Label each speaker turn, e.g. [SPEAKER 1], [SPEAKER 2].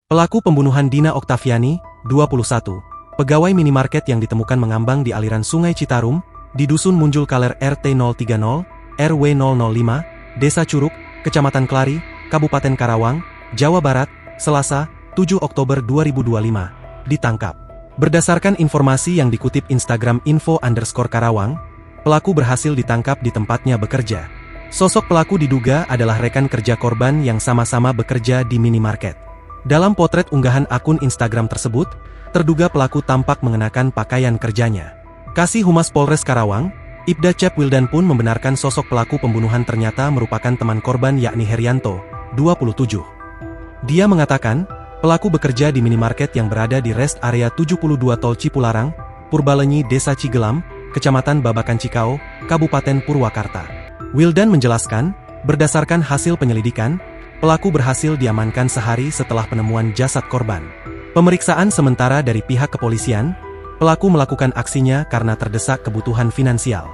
[SPEAKER 1] Pelaku pembunuhan Dina Oktaviani, 21, pegawai minimarket yang ditemukan mengambang di aliran Sungai Citarum, di Dusun Munjul Kaler RT 030, RW 005, Desa Curug, Kecamatan Klari, Kabupaten Karawang, Jawa Barat, Selasa, 7 Oktober 2025, ditangkap. Berdasarkan informasi yang dikutip Instagram info_Karawang, pelaku berhasil ditangkap di tempatnya bekerja. Sosok pelaku diduga adalah rekan kerja korban yang sama-sama bekerja di minimarket. Dalam potret unggahan akun Instagram tersebut, terduga pelaku tampak mengenakan pakaian kerjanya. Kasih Humas Polres Karawang, Ibda Cep Wildan pun membenarkan sosok pelaku pembunuhan ternyata merupakan teman korban yakni Herianto, 27. Dia mengatakan, pelaku bekerja di minimarket yang berada di rest area 72 Tol Cipularang, Purbalenyi Desa Cigelam, Kecamatan Babakan Cikau, Kabupaten Purwakarta. Wildan menjelaskan, berdasarkan hasil penyelidikan, pelaku berhasil diamankan sehari setelah penemuan jasad korban. Pemeriksaan sementara dari pihak kepolisian, pelaku melakukan aksinya karena terdesak kebutuhan finansial.